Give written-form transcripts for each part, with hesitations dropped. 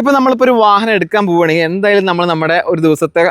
ഇപ്പോൾ നമ്മളിപ്പോൾ ഒരു വാഹനം എടുക്കാൻ പോവുകയാണെങ്കിൽ എന്തായാലും നമ്മൾ നമ്മുടെ ഒരു ദിവസത്തെ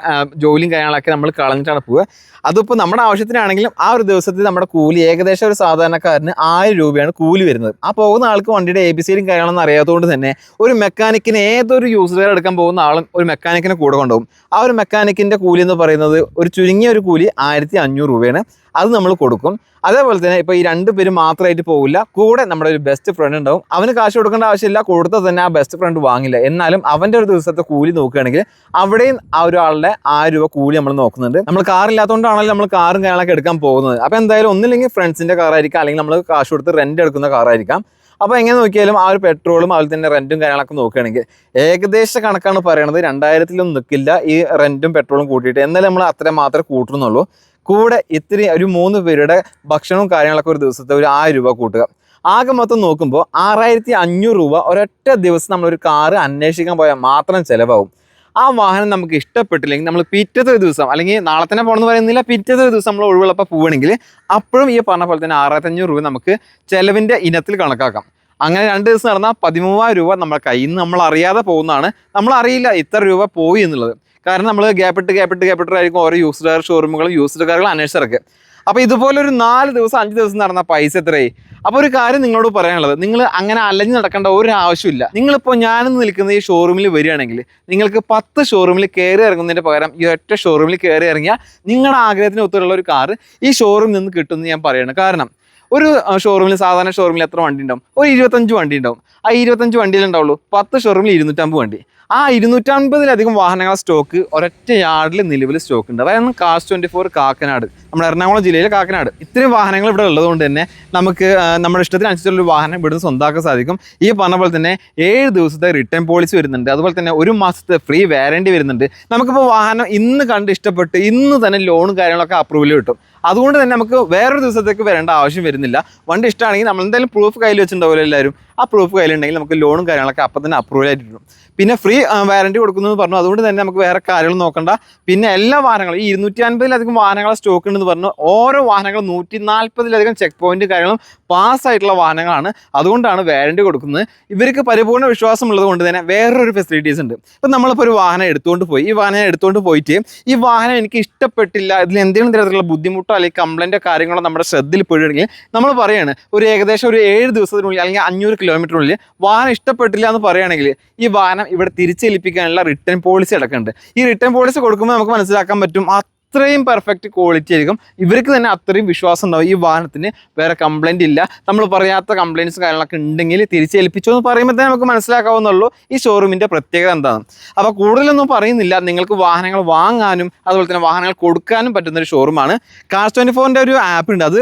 ജോലിയും കാര്യങ്ങളൊക്കെ നമ്മൾ കളഞ്ഞിട്ടാണ് പോവുക. അതിപ്പോൾ നമ്മുടെ ആവശ്യത്തിനാണെങ്കിലും ആ ഒരു ദിവസത്തിൽ നമ്മുടെ കൂലി ഏകദേശം ഒരു സാധാരണക്കാരന് 1000 രൂപയാണ് കൂലി വരുന്നത്. ആ പോകുന്ന ആൾക്ക് വണ്ടിയുടെ ABCയും കാര്യങ്ങളൊന്നും അറിയാത്തതുകൊണ്ട് തന്നെ ഒരു മെക്കാനിക്കിന് ഏതൊരു യൂസർ എടുക്കാൻ പോകുന്ന ആളും ഒരു മെക്കാനിക്കിനെ കൂടെ കൊണ്ടുപോകും. ആ ഒരു മെക്കാനിക്കിൻ്റെ കൂലി എന്ന് പറയുന്നത് ഒരു ചുരുങ്ങിയ ഒരു കൂലി 1500 രൂപയാണ്. അത് നമ്മൾ കൊടുക്കും. അതേപോലെ തന്നെ ഇപ്പോൾ ഈ 2 പേര് മാത്രമായിട്ട് പോകില്ല, കൂടെ നമ്മുടെ ഒരു ബെസ്റ്റ് ഫ്രണ്ട് ഉണ്ടാവും. അവന് കാശ് കൊടുക്കേണ്ട ആവശ്യമില്ല, കൊടുത്താൽ തന്നെ ആ ബെസ്റ്റ് ഫ്രണ്ട് വാങ്ങില്ല. എന്നാലും അവൻ്റെ ഒരു ദിവസത്തെ കൂലി നോക്കുകയാണെങ്കിൽ അവിടെയും ആ ഒരാളുടെ 1000 രൂപ കൂലി നമ്മൾ നോക്കുന്നുണ്ട്. നമ്മൾ കാറില്ലാത്തതുകൊണ്ടാണല്ലോ നമ്മൾ കാറും കാര്യങ്ങളൊക്കെ എടുക്കാൻ പോകുന്നത്. അപ്പോൾ എന്തായാലും ഒന്നില്ലെങ്കിൽ ഫ്രണ്ട്സിൻ്റെ കാറായിരിക്കാം, അല്ലെങ്കിൽ നമ്മൾ കാശ് കൊടുത്ത് റെൻ്റ് എടുക്കുന്ന കാറായിരിക്കാം. അപ്പോൾ എങ്ങനെ നോക്കിയാലും ആ ഒരു പെട്രോളും അതുപോലെ തന്നെ റെൻറ്റും കാര്യങ്ങളൊക്കെ നോക്കുകയാണെങ്കിൽ ഏകദേശ കണക്കാണ് പറയണത് 2000-ലൊന്നും നിൽക്കില്ല ഈ റെൻറ്റും പെട്രോളും കൂട്ടിയിട്ട്. എന്നാലും നമ്മൾ അത്രയും മാത്രമേ കൂട്ടുന്നുള്ളൂ. കൂടെ ഇത്തിരി ഒരു 3 പേരുടെ ഭക്ഷണവും കാര്യങ്ങളൊക്കെ ഒരു ദിവസത്തെ ഒരു 1000 രൂപ കൂട്ടുക. ആകെ മൊത്തം നോക്കുമ്പോൾ 6500 രൂപ ഒരൊറ്റ ദിവസം നമ്മളൊരു കാറ് അന്വേഷിക്കാൻ പോയാൽ മാത്രം ചിലവാകും. ആ വാഹനം നമുക്ക് ഇഷ്ടപ്പെട്ടില്ലെങ്കിൽ നമ്മൾ പിറ്റത്തെ ഒരു ദിവസം, അല്ലെങ്കിൽ നാളെ തന്നെ പോകണമെന്ന് പറയുന്നില്ല, പിറ്റത്തെ ഒരു ദിവസം നമ്മൾ ഒഴിവുള്ളപ്പോൾ പോവുകയാണെങ്കിൽ അപ്പോഴും ഈ പറഞ്ഞ പോലെ തന്നെ 6500 രൂപ നമുക്ക് ചിലവിൻ്റെ ഇനത്തിൽ കണക്കാക്കാം. അങ്ങനെ 2 ദിവസം നടന്നാൽ 13000 രൂപ നമ്മുടെ കയ്യിൽ നിന്ന് നമ്മൾ അറിയാതെ പോകുന്നതാണ്. നമ്മളറിയില്ല ഇത്ര രൂപ പോയി എന്നുള്ളത്. കാരണം നമ്മൾ ഗ്യാപ്പിട്ടായിരിക്കും ഓരോ യൂസ്ഡ് കാർ ഷോറൂമുകളും യൂസ്ഡ് കാറുകൾ അന്വേഷിച്ചിറക്കുക. അപ്പോൾ ഇതുപോലെ ഒരു 4 ദിവസം 5 ദിവസം നടന്ന പൈസ എത്രയായി? അപ്പോൾ ഒരു കാര്യം നിങ്ങളോട് പറയാനുള്ളത്, നിങ്ങൾ അങ്ങനെ അലഞ്ഞ് നടക്കേണ്ട ഒരു ആവശ്യമില്ല. നിങ്ങളിപ്പോൾ ഞാനിന്ന് നിൽക്കുന്ന ഈ ഷോറൂമിൽ വരികയാണെങ്കിൽ നിങ്ങൾക്ക് 10 ഷോറൂമിൽ കയറി ഇറങ്ങുന്നതിന് പകരം ഈ ഒറ്റ ഷോറൂമിൽ കയറി ഇറങ്ങിയാൽ നിങ്ങളുടെ ആഗ്രഹത്തിന് ഒത്തുള്ള ഒരു കാറ് ഈ ഷോറൂമിൽ നിന്ന് കിട്ടുമെന്ന് ഞാൻ പറയുകയാണ്. കാരണം ഒരു ഷോറൂമിൽ, സാധാരണ ഷോറൂമിൽ എത്ര വണ്ടി ഉണ്ടാവും? ഒരു 25 വണ്ടി ഉണ്ടാവും. ആ 25 വണ്ടിയിലുണ്ടാവുള്ളൂ 10 ഷോറൂമിൽ 250 വണ്ടി. ആ 250-ലധികം വാഹനങ്ങളുടെ സ്റ്റോക്ക് ഒരൊറ്റ യാർഡിൽ നിലവിൽ സ്റ്റോക്ക് ഉണ്ട്. അതായത് കാസ് 24 കാക്കനാട്, നമ്മുടെ എറണാകുളം ജില്ലയിലെ കാക്കനാട്. ഇത്രയും വാഹനങ്ങൾ ഇവിടെ ഉള്ളതുകൊണ്ട് തന്നെ നമുക്ക് നമ്മുടെ ഇഷ്ടത്തിനനുസരിച്ചുള്ളൊരു വാഹനം ഇവിടുന്ന് സ്വന്തമാക്കാൻ സാധിക്കും. ഈ പറഞ്ഞ പോലെ തന്നെ 7 ദിവസത്തെ റിട്ടേൺ പോളിസി വരുന്നുണ്ട്. അതുപോലെ തന്നെ 1 മാസത്തെ ഫ്രീ വാറണ്ടി വരുന്നുണ്ട്. നമുക്കിപ്പോൾ വാഹനം ഇന്ന് കണ്ട് ഇഷ്ടപ്പെട്ട് ഇന്ന് തന്നെ ലോണും കാര്യങ്ങളൊക്കെ അപ്രൂവൽ കിട്ടും. അതുകൊണ്ട് തന്നെ നമുക്ക് വേറൊരു ദിവസത്തേക്ക് വരേണ്ട ആവശ്യം വരുന്നില്ല. വണ്ടി ഇഷ്ടമാണെങ്കിൽ നമ്മൾ എന്തായാലും പ്രൂഫ് കയ്യിൽ വെച്ചിട്ടുണ്ടാവില്ല എല്ലാവരും. ആ പ്രൂഫ് കയ്യിലുണ്ടെങ്കിൽ നമുക്ക് ലോണും കാര്യങ്ങളൊക്കെ അപ്പം തന്നെ അപ്രൂവൽ ആയിട്ട് കിട്ടും. പിന്നെ ഫ്രീ വാറണ്ടി കൊടുക്കുന്നു പറഞ്ഞു. അതുകൊണ്ട് തന്നെ നമുക്ക് വേറെ കാര്യങ്ങൾ നോക്കണ്ട. പിന്നെ എല്ലാ വാഹനങ്ങളും ഈ 250-ലധികം വാഹനങ്ങളെ സ്റ്റോക്ക് ഉണ്ടെന്ന് പറഞ്ഞു. ഓരോ വാഹനങ്ങളും 140-ലധികം ചെക്ക് പോയിന്റ് കാര്യങ്ങളും പാസ്സായിട്ടുള്ള വാഹനങ്ങളാണ്. അതുകൊണ്ടാണ് വാറണ്ടി കൊടുക്കുന്നത്. ഇവർക്ക് പരിപൂർണ്ണ വിശ്വാസം ഉള്ളത് കൊണ്ട് തന്നെ വേറൊരു ഫെസിലിറ്റീസ് ഉണ്ട്. ഇപ്പം നമ്മളിപ്പോൾ ഒരു വാഹനം എടുത്തുകൊണ്ട് പോയി, ഈ വാഹനം എടുത്തുകൊണ്ട് പോയിട്ട് ഈ വാഹനം എനിക്ക് ഇഷ്ടപ്പെട്ടില്ല, ഇതിൽ എന്തെങ്കിലും തരത്തിലുള്ള ബുദ്ധിമുട്ടോ അല്ലെങ്കിൽ കംപ്ലൈൻറ്റോ കാര്യങ്ങളോ നമ്മുടെ ശ്രദ്ധയിൽ പെടുകയാണെങ്കിൽ നമ്മൾ പറയുകയാണ് ഒരു ഏകദേശം ഒരു 7 ദിവസത്തിനുള്ളിൽ അല്ലെങ്കിൽ 500 കിലോമീറ്ററിനുള്ളിൽ വാഹനം ഇഷ്ടപ്പെട്ടില്ല എന്ന് പറയുകയാണെങ്കിൽ ഈ വാഹനം ഇവിടെ തിരിച്ചേൽപ്പിക്കാനുള്ള റിട്ടേൺ പോളിസി അടക്കമുണ്ട്. ഈ റിട്ടേൺ പോളിസി കൊടുക്കുമ്പോൾ നമുക്ക് മനസ്സിലാക്കാൻ പറ്റും അത്രയും പെർഫെക്റ്റ് ക്വാളിറ്റി ആയിരിക്കും. ഇവർക്ക് തന്നെ അത്രയും വിശ്വാസം ഉണ്ടാവും ഈ വാഹനത്തിന് വേറെ കംപ്ലൈൻറ്റ് ഇല്ല. നമ്മൾ പറയാത്ത കംപ്ലൈൻറ്റ്സ് കാര്യങ്ങളൊക്കെ ഉണ്ടെങ്കിൽ തിരിച്ചേൽപ്പിച്ചു എന്ന് പറയുമ്പോൾ തന്നെ നമുക്ക് മനസ്സിലാക്കാവുന്നുള്ളൂ ഈ ഷോറൂമിൻ്റെ പ്രത്യേകത എന്താണ്. അപ്പോൾ കൂടുതലൊന്നും പറയുന്നില്ല. നിങ്ങൾക്ക് വാഹനങ്ങൾ വാങ്ങാനും അതുപോലെ തന്നെ വാഹനങ്ങൾ കൊടുക്കാനും പറ്റുന്നൊരു ഷോറൂമാണ്. കാർസ് 24-ൻ്റെ ഒരു ആപ്പ് ഉണ്ട്. അത്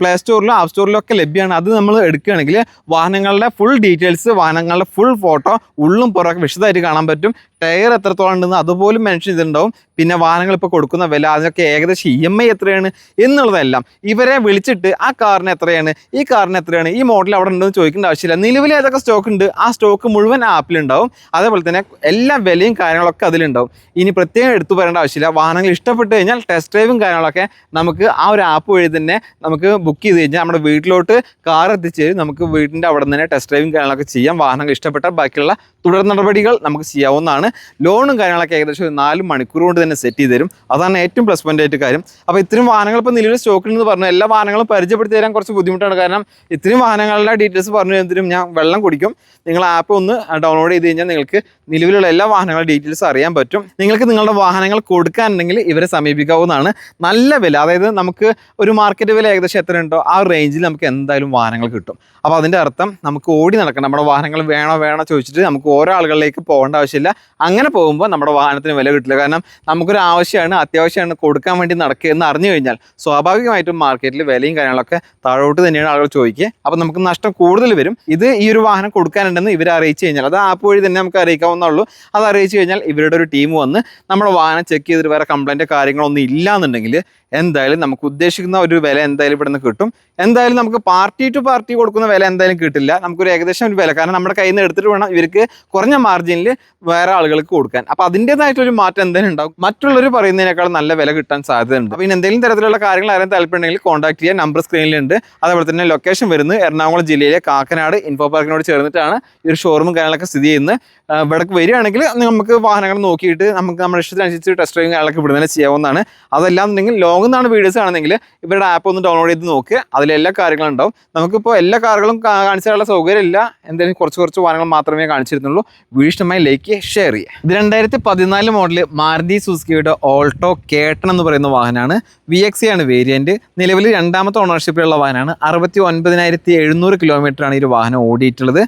പ്ലേ സ്റ്റോറിലും ആപ്പ് സ്റ്റോറിലും ഒക്കെ ലഭ്യമാണ്. അത് നമ്മൾ എടുക്കുകയാണെങ്കിൽ വാഹനങ്ങളുടെ ഫുൾ ഡീറ്റെയിൽസ്, വാഹനങ്ങളുടെ ഫുൾ ഫോട്ടോ, ഉള്ളും പുറമൊക്കെ വിശദമായിട്ട് കാണാൻ പറ്റും. ടയർ എത്രത്തോളം ഉണ്ടെന്ന് അതുപോലും മെൻഷൻ ചെയ്തിട്ടുണ്ടാവും. പിന്നെ വാഹനങ്ങൾ ഇപ്പോൾ കൊടുക്കുന്ന വില, അതിനൊക്കെ ഏകദേശം EMI എത്രയാണ് എന്നുള്ളതെല്ലാം ഇവരെ വിളിച്ചിട്ട് ആ കാറിന് എത്രയാണ്, ഈ കാറിന് എത്രയാണ്, ഈ മോഡൽ അവിടെ ഉണ്ടെന്ന് ചോദിക്കേണ്ട ആവശ്യമില്ല. നിലവിൽ ഏതൊക്കെ സ്റ്റോക്ക് ഉണ്ട് ആ സ്റ്റോക്ക് മുഴുവൻ ആപ്പിലുണ്ടാവും. അതേപോലെ തന്നെ എല്ലാ വിലയും കാര്യങ്ങളൊക്കെ അതിലുണ്ടാവും. ഇനി പ്രത്യേകം എടുത്തു പറയേണ്ട ആവശ്യമില്ല. വാഹനങ്ങൾ ഇഷ്ടപ്പെട്ട് കഴിഞ്ഞാൽ ടെസ്റ്റ് ഡ്രൈവും കാര്യങ്ങളൊക്കെ നമുക്ക് ആ ഒരു ആപ്പ് വഴി തന്നെ നമുക്ക് ബുക്ക് ചെയ്ത് കഴിഞ്ഞാൽ നമ്മുടെ വീട്ടിലോട്ട് കാർ എത്തിച്ച് നമുക്ക് വീടിൻ്റെ അവിടെ തന്നെ ടെസ്റ്റ് ഡ്രൈവും കാര്യങ്ങളൊക്കെ ചെയ്യാം. വാഹനങ്ങൾ ഇഷ്ടപ്പെട്ടാൽ ബാക്കിയുള്ള തുടർ നടപടികൾ നമുക്ക് ചെയ്യാവുന്നതാണ്. ലോണും കാര്യങ്ങളൊക്കെ ഏകദേശം 4 മണിക്കൂർ കൊണ്ട് തന്നെ സെറ്റ് ചെയ്ത് തരും. അതാണ് ഏറ്റവും പ്ലസ് പോയിന്റ് ആയിട്ട് കാര്യം. അപ്പോൾ ഇത്രയും വാഹനങ്ങൾ ഇപ്പോൾ നിലവിൽ സ്റ്റോക്കിൽ പറഞ്ഞു എല്ലാ വാഹനങ്ങളും പരിചയപ്പെടുത്തി തരാൻ കുറച്ച് ബുദ്ധിമുട്ടാണ്. കാരണം ഇത്രയും വാഹനങ്ങളുടെ ഡീറ്റെയിൽസ് പറഞ്ഞു തരുന്നതിനും ഞാൻ വെള്ളം കുടിക്കും. നിങ്ങൾ ആപ്പ് ഒന്ന് ഡൗൺലോഡ് ചെയ്ത് കഴിഞ്ഞാൽ നിങ്ങൾക്ക് നിലവിലുള്ള എല്ലാ വാഹനങ്ങളുടെ ഡീറ്റെയിൽസ് അറിയാൻ പറ്റും. നിങ്ങൾക്ക് നിങ്ങളുടെ വാഹനങ്ങൾ കൊടുക്കാനുണ്ടെങ്കിൽ ഇവരെ സമീപിക്കാവുന്നതാണ്. നല്ല വില, അതായത് നമുക്ക് ഒരു മാർക്കറ്റ് വില ഏകദേശം എത്ര ഉണ്ടോ ആ റേഞ്ചിൽ നമുക്ക് എന്തായാലും വാഹനങ്ങൾ കിട്ടും. അപ്പോൾ അതിൻ്റെ അർത്ഥം നമുക്ക് ഓടി നടക്കണം. നമ്മുടെ വാഹനങ്ങൾ വേണോ ചോദിച്ചിട്ട് നമുക്ക് ഓരോ ആളുകളിലേക്ക് പോകേണ്ട ആവശ്യമില്ല. അങ്ങനെ പോകുമ്പോൾ നമ്മുടെ വാഹനത്തിന് വില കിട്ടില്ല. കാരണം നമുക്കൊരു ആവശ്യമാണ്, അത്യാവശ്യമാണ്, കൊടുക്കാൻ വേണ്ടി നടക്കുക എന്ന് അറിഞ്ഞു കഴിഞ്ഞാൽ സ്വാഭാവികമായിട്ടും മാർക്കറ്റിൽ വിലയും കാര്യങ്ങളൊക്കെ താഴോട്ട് തന്നെയാണ് ആളുകൾ ചോദിക്കുക. അപ്പോൾ നമുക്ക് നഷ്ടം കൂടുതൽ വരും. ഇത് ഈ ഒരു വാഹനം കൊടുക്കാനുണ്ടെന്ന് ഇവരെ അറിയിച്ചു കഴിഞ്ഞാൽ, അത് ആപ്പ് വഴി തന്നെ നമുക്ക് അറിയിക്കാവുന്നുള്ളൂ. അത് അറിയിച്ചു കഴിഞ്ഞാൽ ഇവരുടെ ഒരു ടീം വന്ന് നമ്മുടെ വാഹനം ചെക്ക് ചെയ്തിട്ട് വേറെ കംപ്ലൈൻറ്റ് കാര്യങ്ങളൊന്നും ഇല്ല എന്നുണ്ടെങ്കിൽ എന്തായാലും നമുക്ക് ഉദ്ദേശിക്കുന്ന ഒരു വില എന്തായാലും ഇവിടെ നിന്ന് കിട്ടും. എന്തായാലും നമുക്ക് പാർട്ടി ടു പാർട്ടി കൊടുക്കുന്ന വില എന്തായാലും കിട്ടില്ല. നമുക്കൊരു ഏകദേശം ഒരു വില, കാരണം നമ്മുടെ കയ്യിൽ നിന്ന് എടുത്തിട്ട് വേണം ഇവർക്ക് കുറഞ്ഞ മാർജിനിൽ വേറെ ആളുകൾക്ക് കൊടുക്കാൻ. അപ്പോൾ അതിൻ്റേതായിട്ടൊരു മാറ്റം എന്തായാലും ഉണ്ടാകും. മറ്റുള്ളവർ പറയുന്നതിനേക്കാൾ നല്ല വില കിട്ടാൻ സാധ്യതയുണ്ട്. അപ്പോൾ എന്തെങ്കിലും തരത്തിലുള്ള കാര്യങ്ങൾ അറിയാൻ താല്പര്യമുണ്ടെങ്കിൽ കോൺടാക്ട് ചെയ്യാൻ നമ്പർ സ്ക്രീനിലുണ്ട്. അതേപോലെ തന്നെ ലൊക്കേഷൻ വരുന്നത് എറണാകുളം ജില്ലയിലെ കാക്കനാട് ഇൻഫോ പാർക്കിനോട് ചേർന്നിട്ടാണ് ഈ ഒരു ഷോറൂമും കാര്യങ്ങളൊക്കെ സ്ഥിതി ചെയ്യുന്നത്. ഇവിടെ വരികയാണെങ്കിൽ നമുക്ക് വാഹനങ്ങൾ നോക്കിയിട്ട് നമുക്ക് നമ്മുടെ ഇഷ്ടത്തിനനുസരിച്ച് ടെസ്റ്റ് ഡ്രൈവിംഗ് കാര്യങ്ങളൊക്കെ ഇവിടെ തന്നെ ചെയ്യാവുന്നതാണ്. അതെല്ലാം എന്നുണ്ടെങ്കിൽ ലോങ്ങിൽ നിന്നാണ് വീഡിയോസ് ആണെങ്കിൽ ഇവരുടെ ആപ്പ് ഒന്ന് ഡൗൺലോഡ് ചെയ്ത് നോക്കുക, അതിലെല്ലാ കാര്യങ്ങളും ഉണ്ടാവും. നമുക്കിപ്പോൾ എല്ലാ കാറുകളും കാണിച്ചാലുള്ള സൗകര്യമില്ല, എന്തായാലും കുറച്ച് വാഹനങ്ങൾ മാത്രമേ കാണിച്ചിരുന്നുള്ളൂ. വീഡിയോ ഇഷ്ടമായി ലൈക്ക് ഷെയർ ചെയ്യുക. ഇത് 2014 മോഡൽ മാരുതി സുസുക്കിയുടെ ഓൾട്ടോ കേട്ടൺ എന്ന് പറയുന്ന വാഹനമാണ്. VXE ആണ് വേരിയൻറ്റ്. നിലവിൽ 2ാമത്തെ ഓണർഷിപ്പിലുള്ള വാഹനമാണ്. 69,700 കിലോമീറ്ററാണ് ഈ ഒരു വാഹനം ഓടിയിട്ടുള്ളത്.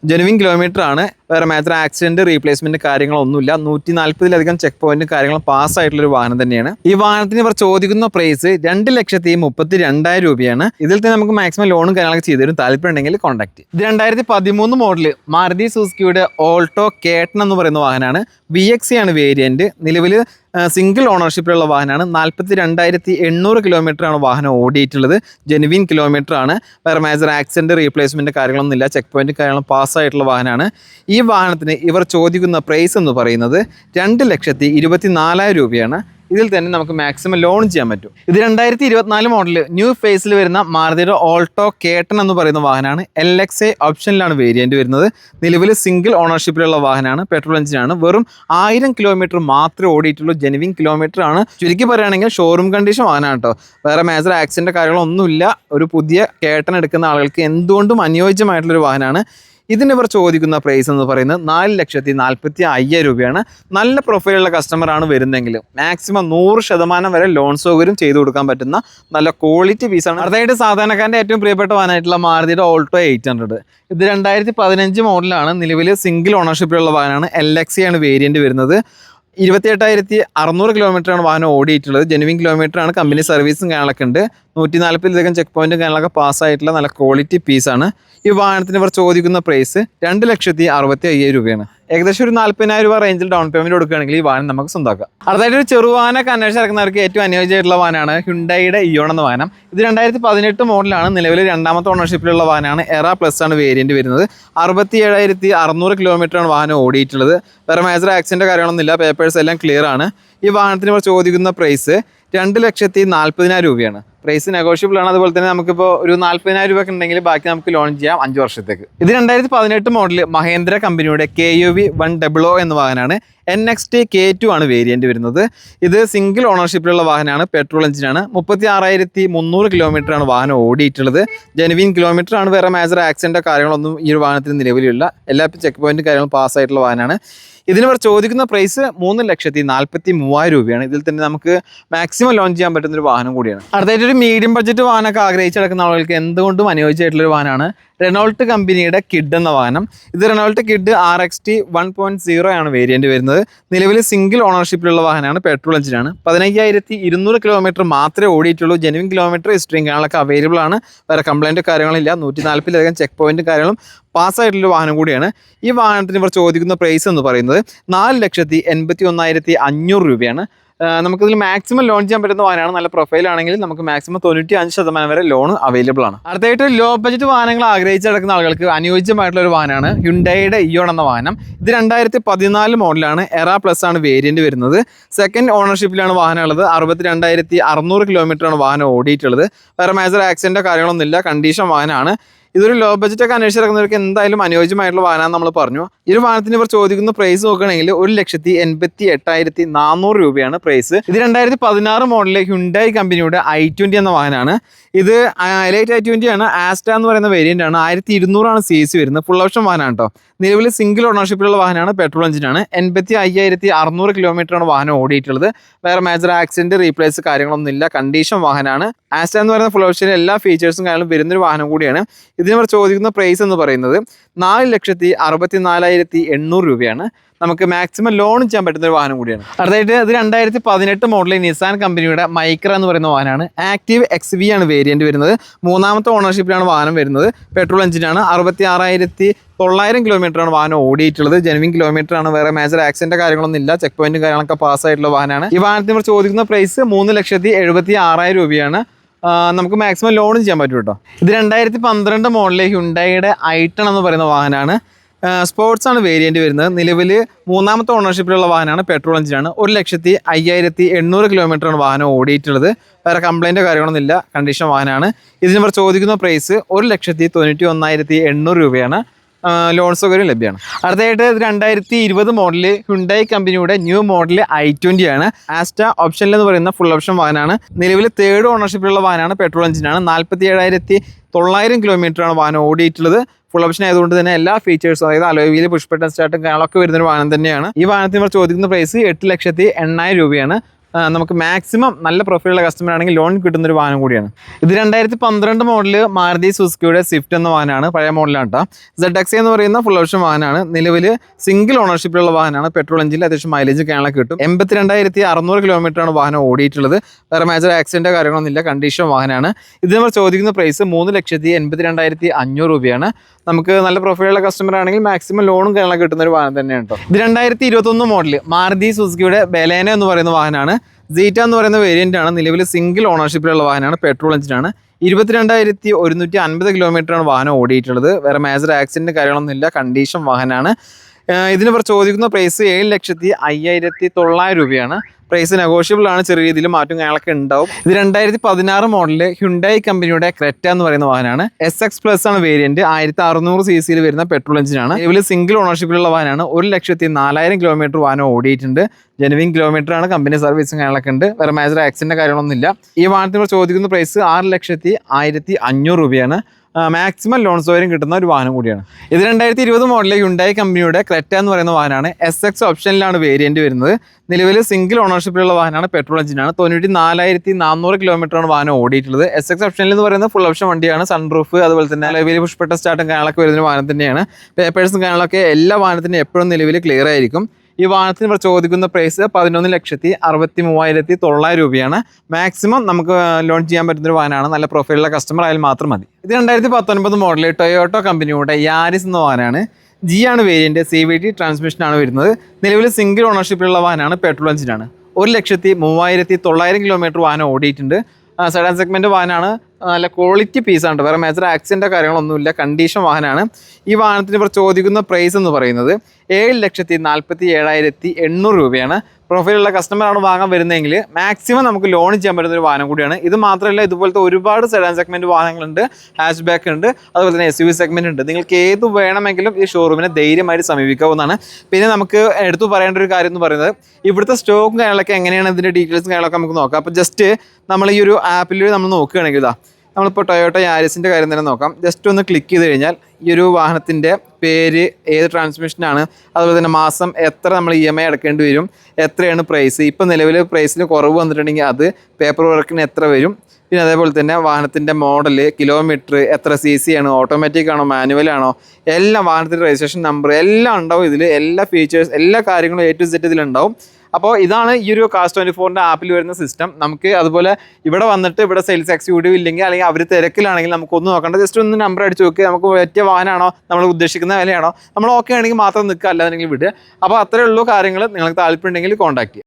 ജെനുവിൻ കിലോമീറ്റർ ആണ്. വേറെ മേജർ ആക്സിഡന്റ് റീപ്ലേസ്മെന്റ് കാര്യങ്ങളൊന്നുമില്ല. 140ലധികം ചെക്ക് പോയിന്റും കാര്യങ്ങളും പാസ്സായിട്ടുള്ള ഒരു വാഹനം തന്നെയാണ്. ഈ വാഹനത്തിന് ഇവർ ചോദിക്കുന്ന പ്രൈസ് 2,32,000 രൂപയാണ്. ഇതിൽ തന്നെ നമുക്ക് മാക്സിമം ലോണും കാര്യങ്ങളൊക്കെ ചെയ്തു തരും. താല്പര്യം ഉണ്ടെങ്കിൽ കോൺടാക്ട്. ഇത് 2013 മോഡൽ മാരുതി സുസുക്കിയുടെ ഓൾട്ടോ കേട്ടൺ എന്ന് പറയുന്ന വാഹനമാണ്. VXE ആണ് വേരിയന്റ്. നിലവിൽ സിംഗിൾ ഓണർഷിപ്പിലുള്ള വാഹനമാണ്. 42,800 കിലോമീറ്ററാണ് വാഹനം ഓടിയിട്ടുള്ളത്. ജെനുവിൻ കിലോമീറ്റർ ആണ്. വേറെ മേജർ ആക്സിഡന്റ് റീപ്ലേസ്മെന്റ് കാര്യങ്ങളൊന്നുമില്ല. ചെക്ക് പോയിന്റ് കാര്യങ്ങളും പാസ്സായിട്ടുള്ള വാഹനമാണ്. ഈ വാഹനത്തിന് ഇവർ ചോദിക്കുന്ന പ്രൈസ് എന്ന് പറയുന്നത് 2,24,000 രൂപയാണ്. ഇതിൽ തന്നെ നമുക്ക് മാക്സിമം ലോൺ ചെയ്യാൻ പറ്റും. ഇത് 2024 മോഡൽ ന്യൂ ഫേസിൽ വരുന്ന മാരുതിയുടെ ഓൾട്ടോ കേട്ടൺ എന്ന് പറയുന്ന വാഹനമാണ്. LXA ഓപ്ഷനിലാണ് വേരിയന്റ് വരുന്നത്. നിലവിൽ സിംഗിൾ ഓണർഷിപ്പിലുള്ള വാഹനമാണ്. പെട്രോൾ എഞ്ചിനാണ്. വെറും 1000 കിലോമീറ്റർ മാത്രമേ ഓടിയിട്ടുള്ളൂ. ജെനുവിൻ കിലോമീറ്റർ ആണ്. ചുരുക്കി പറയുകയാണെങ്കിൽ ഷോറൂം കണ്ടീഷൻ വാഹനമാണ് കേട്ടോ. വേറെ മേജർ ആക്സിഡന്റ് കാര്യങ്ങളൊന്നുമില്ല. ഒരു പുതിയ കേട്ടൺ എടുക്കുന്ന ആളുകൾക്ക് എന്തുകൊണ്ടും അനുയോജ്യമായിട്ടുള്ളൊരു വാഹനമാണ്. ഇതിന് ഇവർ ചോദിക്കുന്ന പ്രൈസ് എന്ന് പറയുന്നത് 4,45,000 രൂപയാണ്. നല്ല പ്രൊഫൈലുള്ള കസ്റ്റമറാണ് വരുന്നതെങ്കിൽ മാക്സിമം 100% വരെ ലോൺ സൗകര്യം ചെയ്തു കൊടുക്കാൻ പറ്റുന്ന നല്ല ക്വാളിറ്റി പീസാണ്. അടുത്തായിട്ട് സാധാരണക്കാരൻ്റെ ഏറ്റവും പ്രിയപ്പെട്ട വാഹനമായിട്ടുള്ള മാരുതിയുടെ ഓൾട്ടോ 800. ഇത് 2015 മോഡലാണ്. നിലവിൽ സിംഗിൾ ഓണർഷിപ്പിലുള്ള വാഹനമാണ്. LXA ആണ് വേരിയന്റ് വരുന്നത്. 28,600 കിലോമീറ്ററാണ് വാഹനം ഓടിയിട്ടുള്ളത്. ജെനുവിൻ കിലോമീറ്റർ ആണ്. കമ്പനി സർവീസും കാര്യങ്ങളൊക്കെ ഉണ്ട്. 140ലധികം ചെക്ക് പോയിന്റും കാര്യങ്ങളൊക്കെ പാസ്സായിട്ടുള്ള നല്ല ക്വാളിറ്റി പീസാണ്. ഈ വാഹനത്തിന് ഇവർ ചോദിക്കുന്ന പ്രൈസ് 2,65,000 രൂപയാണ്. ഏകദേശം ഒരു 40,000 രൂപ റേഞ്ചിൽ ഡൗൺ പേയ്മെന്റ് കൊടുക്കുകയാണെങ്കിൽ ഈ വാഹനം നമുക്ക് സ്വന്തമാക്കാം. അടുത്തായിട്ട് ഒരു ചെറുവാഹനമൊക്കെ അന്വേഷിച്ച് ഇറക്കുന്നവർക്ക് ഏറ്റവും അനുയോജ്യമായിട്ടുള്ള വാഹനമാണ് ഹ്യുണ്ടായിയുടെ ഇയോൺ എന്ന വാഹനം. ഇത് 2018 മോഡലാണ്. നിലവിൽ 2ാമത്തെ ഓണർഷിപ്പിലുള്ള വാഹനമാണ്. എറ പ്ലസ് ആണ് വേരിയന്റ് വരുന്നത്. 67,600 കിലോമീറ്ററാണ് വാഹനം ഓടിയിട്ടുള്ളത്. വേറെ മേജർ ആക്സിഡന്റ് കാര്യങ്ങളൊന്നുമില്ല. പേപ്പേഴ്സ് എല്ലാം ക്ലിയർ ആണ്. ഈ വാഹനത്തിന് ഇവർ ചോദിക്കുന്ന പ്രൈസ് 2,40,000 രൂപയാണ്. പ്രൈസ് നെഗോഷ്യബിൾ ആണ്. അതുപോലെ തന്നെ നമുക്കിപ്പോൾ ഒരു 40,000 രൂപ ഉണ്ടെങ്കിൽ ബാക്കി നമുക്ക് ലോൺ ചെയ്യാം 5 വർഷത്തേക്ക്. ഇത് 2018 മോഡൽ മഹേന്ദ്ര കമ്പനിയുടെ KUV 100 എന്ന വാഹനമാണ്. NXT K2 ആണ് വേരിയന്റ് വരുന്നത്. ഇത് സിംഗിൾ ഓണർഷിപ്പിലുള്ള വാഹനമാണ്. പെട്രോൾ എഞ്ചിനാണ്. 36,300 കിലോമീറ്ററാണ് വാഹനം ഓടിയിട്ടുള്ളത്. ജെനുവിൻ കിലോമീറ്റർ ആണ്. വേറെ മേജർ ആക്സിഡന്റോ കാര്യങ്ങളൊന്നും ഈ ഒരു വാഹനത്തിന് നിലവിലില്ല. എല്ലാ ചെക്ക് പോയിന്റ് കാര്യങ്ങളും പാസ്സായിട്ടുള്ള വാഹനമാണ്. ഇതിന് ഇവർ ചോദിക്കുന്ന പ്രൈസ് 3,43,000 രൂപയാണ്. ഇതിൽ തന്നെ നമുക്ക് മാക്സിമം ലോൺ ചെയ്യാൻ പറ്റുന്ന ഒരു വാഹനം കൂടിയാണ്. അടുത്തായിട്ട് ഒരു മീഡിയം ബഡ്ജറ്റ് വാഹനമൊക്കെ ആഗ്രഹിച്ച് നടക്കുന്ന ആളുകൾക്ക് എന്തുകൊണ്ടും അനുയോജ്യമായിട്ടുള്ള ഒരു വാഹനമാണ് റെനോൾട്ട് കമ്പനിയുടെ കിഡ് എന്ന വാഹനം. ഇത് റെനോൾട്ട് കിഡ് RXT 1.0 ആണ് വേരിയന്റ് വരുന്നത്. നിലവിൽ സിംഗിൾ ഓണർഷിപ്പിലുള്ള വാഹനമാണ്. പെട്രോൾ എഞ്ചിനാണ്. 15,200 കിലോമീറ്റർ മാത്രമേ ഓടിയിട്ടുള്ളൂ. ജെനുവിൻ കിലോമീറ്റർ ഹിസ്റ്ററിയും കാര്യങ്ങളൊക്കെ അവൈലബിൾ ആണ്. വേറെ കംപ്ലൈൻറ്റ് കാര്യങ്ങളില്ല. 140ലധികം ചെക്ക് പോയിന്റ് കാര്യങ്ങളും പാസ്സായിട്ടുള്ള വാഹനം കൂടിയാണ്. ഈ വാഹനത്തിന് ഇവർ ചോദിക്കുന്ന പ്രൈസ് എന്ന് പറയുന്നത് 4,81,500 രൂപയാണ്. നമുക്കിതിൽ മാക്സിമം ലോൺ ചെയ്യാൻ പറ്റുന്ന വാഹനമാണ്. നല്ല പ്രൊഫൈലാണെങ്കിൽ നമുക്ക് മാക്സിമം 95% വരെ ലോൺ അവൈലബിൾ ആണ്. അടുത്തായിട്ട് ലോ ബഡ്ജറ്റ് വാഹനങ്ങൾ ആഗ്രഹിച്ച് നടക്കുന്ന ആളുകൾക്ക് അനുയോജ്യമായിട്ടുള്ള ഒരു വാഹനമാണ് ഹ്യുണ്ടായിയുടെ ഇയോൺ എന്ന വാഹനം. ഇത് 2014 മോഡലാണ്. എറ പ്ലസ് ആണ് വേരിയന്റ് വരുന്നത്. സെക്കൻഡ് ഓണർഷിപ്പിലാണ് വാഹനം ഉള്ളത്. 62,600 കിലോമീറ്ററാണ് വാഹനം ഓടിയിട്ടുള്ളത്. വേറെ മേജർ ആക്സിഡന്റോ കാര്യങ്ങളൊന്നുമില്ല. കണ്ടീഷൻ വാഹനമാണ്. ഇതൊരു ലോ ബഡ്ജറ്റൊക്കെ അന്വേഷിച്ചിറങ്ങുന്നവർക്ക് എന്തായാലും അനുയോജ്യമായിട്ടുള്ള വാഹനം നമ്മൾ പറഞ്ഞു. ഈ ഒരു വാഹനത്തിന് ഇവർ ചോദിക്കുന്ന പ്രൈസ് നോക്കുകയാണെങ്കിൽ 1,88,400 രൂപയാണ് പ്രൈസ്. ഇത് 2016 മോഡലിലെ ഹ്യുണ്ടായി കമ്പനിയുടെ i20 എന്ന വാഹനമാണ്. ഇത് എലൈറ്റ് i20 ആണ്. ആസ്റ്റ എന്ന് പറയുന്ന വേരിയന്റ് ആണ്. 1,200 CC വരുന്നത്. ഫുൾ ഓപ്ഷൻ വാഹനമാണ് കേട്ടോ. നിലവിൽ സിംഗിൾ ഓണർഷിപ്പിലുള്ള വാഹനമാണ്. പെട്രോൾ എഞ്ചിനാണ്. 85,600 കിലോമീറ്ററാണ് വാഹനം ഓടിയിട്ടുള്ളത്. വേറെ മേജർ ആക്സിഡന്റ് റീപ്ലേസ് കാര്യങ്ങളൊന്നുമില്ല. കണ്ടീഷൻ വാഹനമാണ്. ആസ്റ്റ എന്ന് പറയുന്ന ഫുൾ ഓപ്ഷനിൽ എല്ലാ ഫീച്ചേഴ്സും കാര്യങ്ങളും വരുന്നൊരു വാഹനം കൂടിയാണ്. ഇതിന് അവർ ചോദിക്കുന്ന പ്രൈസ് എന്ന് പറയുന്നത് 4,64,800 രൂപയാണ്. നമുക്ക് മാക്സിമം ലോൺ ചെയ്യാൻ പറ്റുന്ന ഒരു വാഹനം കൂടിയാണ്. അടുത്തായിട്ട് ഇത് 2018 മോഡലിൽ നിസാൻ കമ്പനിയുടെ മൈക്ര എന്ന് പറയുന്ന വാഹനമാണ്. ആക്റ്റീവ് XV ആണ് വേരിയന്റ് വരുന്നത്. 3ാമത്തെ ഓണർഷിപ്പിലാണ് വാഹനം വരുന്നത്. പെട്രോൾ എഞ്ചിനാണ്. 66,900 കിലോമീറ്ററാണ് വാഹനം ഓടിയിട്ടുള്ളത്. ജെനുവിൻ കിലോമീറ്റർ ആണ്. വേറെ മേജർ ആക്സിഡന്റ് കാര്യങ്ങളൊന്നും ഇല്ല. ചെക്ക് പോയിന്റും കാര്യങ്ങളൊക്കെ പാസ്സായിട്ടുള്ള വാഹനമാണ്. ഈ വാഹനത്തിന് ഇവർ ചോദിക്കുന്ന പ്രൈസ് 3,76,000 രൂപയാണ്. നമുക്ക് മാക്സിമം ലോണും ചെയ്യാൻ പറ്റും കേട്ടോ. ഇത് 2012 മോഡലിലെ ഹ്യുണ്ടായിയുടെ i10 എന്ന് പറയുന്ന വാഹനമാണ്. സ്പോർട്സ് ആണ് വേരിയന്റ് വരുന്നത്. നിലവിൽ 3ാമത്തെ ഓണർഷിപ്പിലുള്ള വാഹനമാണ്. പെട്രോൾ എഞ്ചിനാണ്. 1,05,800 കിലോമീറ്ററാണ് വാഹനം ഓടിയിട്ടുള്ളത്. വേറെ കംപ്ലൈൻറ്റോ കാര്യങ്ങളൊന്നുമില്ല. കണ്ടീഷൻ വാഹനമാണ്. ഇതിന് ഇവർ ചോദിക്കുന്ന പ്രൈസ് 1,91,800 രൂപയാണ്. ലോൺ സൗകര്യം ലഭ്യമാണ്. അടുത്തതായിട്ട് 2020 മോഡല് ഹ്യുണ്ടായി കമ്പനിയുടെ ന്യൂ മോഡൽ i20 ആണ്. ആസ്റ്റ ഓപ്ഷനിൽ എന്ന് പറയുന്ന ഫുൾ ഓപ്ഷൻ വാഹനമാണ്. നിലവിൽ 3rd ഓണർഷിപ്പിലുള്ള വാഹനമാണ്. പെട്രോൾ എഞ്ചിനാണ്. 47,900 കിലോമീറ്ററാണ് വാഹനം ഓടിയിട്ടുള്ളത്. ഫുൾ ഓപ്ഷൻ ആയതുകൊണ്ട് തന്നെ എല്ലാ ഫീച്ചേഴ്സും, അതായത് അലോയ് വീല്, പുഷ് ബട്ടൺ സ്റ്റാർട്ടും കാര്യങ്ങളൊക്കെ വരുന്നൊരു വാഹനം തന്നെയാണ്. ഈ വാഹനത്തിന് നമ്മൾ ചോദിക്കുന്ന പ്രൈസ് 8,80,000 രൂപയാണ്. നമുക്ക് മാക്സിമം നല്ല പ്രൊഫൈലുള്ള കസ്റ്റമർ ആണെങ്കിൽ ലോൺ കിട്ടുന്ന ഒരു വാഹനം കൂടിയാണ്. ഇത് 2012 മോഡല് മാരുതി സുസുക്കിയുടെ സ്വിഫ്റ്റ് എന്ന വാഹനമാണ്. പഴയ മോഡലാണ് കേട്ടോ. ZX എന്ന് പറയുന്ന ഫുൾ ഓപ്ഷൻ വാഹനമാണ്. നിലവിൽ സിംഗിൾ ഓണർഷിപ്പിലുള്ള വാഹനമാണ്. പെട്രോൾ എഞ്ചിനിൽ അത്യാവശ്യം മൈലേജ് കാര്യങ്ങളൊക്കെ കിട്ടും. 82,600 കിലോമീറ്ററാണ് വാഹനം ഓടിയിട്ടുള്ളത്. വേറെ മേജർ ആക്സിഡന്റ് കാര്യങ്ങളൊന്നുമില്ല, കണ്ടീഷൻ വാഹനമാണ്. ഇത് നമ്മൾ ചോദിക്കുന്ന പ്രൈസ് 3,82,500 രൂപയാണ്. നമുക്ക് നല്ല പ്രൊഫൈലുള്ള കസ്റ്റമർ ആണെങ്കിൽ മാക്സിമം ലോണും കാര്യങ്ങളൊക്കെ കിട്ടുന്ന ഒരു വാഹനം തന്നെയാണ് കേട്ടോ. ഇത് 2021 മോഡല് മാരുതി സുസുക്കിയുടെ ബലേന എന്ന് പറയുന്ന വാഹനമാണ്. സീറ്റ എന്ന് പറയുന്ന വേരിയന്റ് ആണ്. നിലവിൽ സിംഗിൾ ഓണർഷിപ്പിലുള്ള വാഹനമാണ്. പെട്രോൾ എഞ്ചിനാണ്. 22,150 കിലോമീറ്ററാണ് വാഹനം ഓടിയിട്ടുള്ളത്. വേറെ മേജർ ആക്സിഡന്റ് കാര്യങ്ങളൊന്നുമില്ല, കണ്ടീഷൻ വാഹനമാണ്. ഇതിന് ചോദിക്കുന്ന പ്രൈസ് 7,05,900 രൂപയാണ്. പ്രൈസ് നെഗോഷ്യബിൾ ആണ്, ചെറിയ രീതിയിൽ മാറ്റം കാര്യങ്ങളൊക്കെ ഉണ്ടാവും. ഇത് 2016 മോഡല് ഹ്യുണ്ടായി കമ്പനിയുടെ ക്രെറ്റ എന്ന് പറയുന്ന വാഹനമാണ്. SX പ്ലസ് ആണ് വേരിയന്റ്. 1600 cc വരുന്ന പെട്രോൾ എഞ്ചിനാണ്. നിലവിൽ സിംഗിൾ ഓണർഷിപ്പിലുള്ള വാഹനമാണ്. 1,04,000 കിലോമീറ്റർ വാഹനം ഓടിയിട്ടുണ്ട്. ജെനുവിൻ കിലോമീറ്റർ ആണ്. കമ്പനി സർവീസും കാര്യങ്ങളൊക്കെ ഉണ്ട്. വേറെ മേജർ ആക്സിഡന്റ് കാര്യങ്ങളൊന്നുമില്ല. ഈ വാഹനത്തിന് ചോദിക്കുന്ന പ്രൈസ് 6,01,500 രൂപയാണ്. മാക്സിമം ലോൺ സൗകര്യം കിട്ടുന്ന ഒരു വാഹനം കൂടിയാണ്. ഇത് 2020 മോഡലിലെ ഹ്യുണ്ടായി കമ്പനിയുടെ ക്രെറ്റ എന്ന് പറയുന്ന വാഹനമാണ്. SX ഓപ്ഷനിലാണ് വേരിയന്റ് വരുന്നത്. നിലവിൽ സിംഗിൾ ഓണർഷിപ്പിലുള്ള വാഹനമാണ്. പെട്രോൾ എഞ്ചിനാണ്. 94,400 കിലോമീറ്ററാണ് വാഹനം ഓടിയിട്ടുള്ളത്. SX ഓപ്ഷനിൽ എന്ന് പറയുന്നത് ഫുൾ ഓപ്ഷൻ വണ്ടിയാണ്. സൺറൂഫ്, അതുപോലെ തന്നെ നിലവിൽ പുഷ്പട്ട സ്റ്റാർട്ടും കാര്യങ്ങളൊക്കെ വരുന്ന വാഹനം തന്നെയാണ്. പേപ്പേഴ്സും കാര്യങ്ങളൊക്കെ എല്ലാ വാഹനത്തിനും എപ്പോഴും നിലവിൽ ക്ലിയർ ആയിരിക്കും. ഈ വാഹനത്തിന് ഇവിടെ ചോദിക്കുന്ന പ്രൈസ് 11,63,900 രൂപയാണ്. മാക്സിമം നമുക്ക് ലോൺ ചെയ്യാൻ പറ്റുന്നൊരു വാഹനമാണ്. നല്ല പ്രൊഫൈലുള്ള കസ്റ്റമർ ആയാലും മാത്രം മതി. ഇത് 2019 മോഡൽ ടൊയോട്ടോ കമ്പനിയുടെ യാരിസ് എന്ന വാഹനമാണ്. G ആണ് വേരിയന്റ്. CVT ട്രാൻസ്മിഷനാണ് വരുന്നത്. നിലവിൽ സിംഗിൾ ഓണർഷിപ്പിലുള്ള വാഹനമാണ്. പെട്രോൾ എഞ്ചിനാണ്. 1,03,900 കിലോമീറ്റർ വാഹനം ഓടിയിട്ടുണ്ട്. സെഡാൻ സെഗ്മെന്റ് വാഹനമാണ്. നല്ല ക്വാളിറ്റി പീസാണ്. വേറെ മേജർ ആക്സിഡന്റോ കാര്യങ്ങളൊന്നുമില്ല, കണ്ടീഷൻ വാഹനമാണ്. ഈ വാഹനത്തിന് ഇപ്പോൾ ചോദിക്കുന്ന പ്രൈസ് എന്ന് പറയുന്നത് 7,47,800 രൂപയാണ്. പ്രൊഫൈലുള്ള കസ്റ്റമറാണ് വാങ്ങാൻ വരുന്നതെങ്കിൽ മാക്സിമം നമുക്ക് ലോൺ ചെയ്യാൻ പറ്റുന്ന ഒരു വാഹനം കൂടിയാണ്. ഇത് മാത്രമല്ല, ഇതുപോലത്തെ ഒരുപാട് സെഡാൻ സെഗ്മെന്റ് വാഹനങ്ങളുണ്ട്, ഹാച്ച് ബാക്ക് ഉണ്ട്, അതുപോലെ തന്നെ SUV സെഗ്മെന്റ് ഉണ്ട്. നിങ്ങൾക്ക് ഏത് വേണമെങ്കിലും ഈ ഷോറൂമിനെ ധൈര്യമായിട്ട് സമീപിക്കാവുന്നതാണ്. പിന്നെ നമുക്ക് എടുത്തു പറയേണ്ട ഒരു കാര്യം എന്ന് പറയുന്നത്, ഇവിടുത്തെ സ്റ്റോക്കും കാര്യങ്ങളൊക്കെ എങ്ങനെയാണ്, ഇതിൻ്റെ ഡീറ്റെയിൽസും കാര്യങ്ങളൊക്കെ നമുക്ക് നോക്കാം. അപ്പോൾ ജസ്റ്റ് നമ്മൾ ഈ ഒരു ആപ്പിൽ നമ്മൾ നോക്കുകയാണെങ്കിൽ ഇതാ, നമ്മളിപ്പോൾ ടൊയോട്ടോ യാരിസിൻ്റെ കാര്യം തന്നെ നോക്കാം. ജസ്റ്റ് ഒന്ന് ക്ലിക്ക് ചെയ്ത് കഴിഞ്ഞാൽ ഈ ഒരു വാഹനത്തിൻ്റെ പേര്, ഏത് ട്രാൻസ്മിഷനാണ്, അതുപോലെ തന്നെ മാസം എത്ര നമ്മൾ EMI അടക്കേണ്ടി വരും, എത്രയാണ് പ്രൈസ്, ഇപ്പോൾ നിലവിൽ പ്രൈസിന് കുറവ് വന്നിട്ടുണ്ടെങ്കിൽ അത്, പേപ്പർ വർക്കിന് എത്ര വരും, പിന്നെ അതേപോലെ തന്നെ വാഹനത്തിൻ്റെ മോഡല്, കിലോമീറ്റർ, എത്ര CC ആണ്, ഓട്ടോമാറ്റിക് ആണോ മാനുവൽ ആണോ, എല്ലാം വാഹനത്തിൻ്റെ രജിസ്ട്രേഷൻ നമ്പർ എല്ലാം ഉണ്ടാവും ഇതിൽ. എല്ലാ ഫീച്ചേഴ്സ്, എല്ലാ കാര്യങ്ങളും A to Z ഇതിലുണ്ടാവും. അപ്പോൾ ഇതാണ് ഈ ഒരു Cars24ൻ്റെ ആപ്പിൽ വരുന്ന സിസ്റ്റം. നമുക്ക് അതുപോലെ ഇവിടെ വന്നിട്ട് ഇവിടെ സെയിൽസ് എക്സിക്യൂട്ടീവ് ഇല്ലെങ്കിൽ, അല്ലെങ്കിൽ അവർ തിരക്കിലാണെങ്കിൽ നമുക്കൊന്നും നോക്കണ്ട, ജസ്റ്റ് ഒന്ന് നമ്പർ അടിച്ച് നോക്കുക. നമുക്ക് പറ്റിയ വാഹനമാണോ, നമ്മൾ ഉദ്ദേശിക്കുന്ന വിലയാണോ, നമ്മൾ ഓക്കെ ആണെങ്കിൽ മാത്രം നിൽക്കുക, അല്ലാതെങ്കിൽ വിടുക. അപ്പോൾ അത്രയേ ഉള്ളൂ കാര്യങ്ങൾ. നിങ്ങൾക്ക് താല്പര്യം ഉണ്ടെങ്കിൽ കോൺടാക്ട് ചെയ്യുക.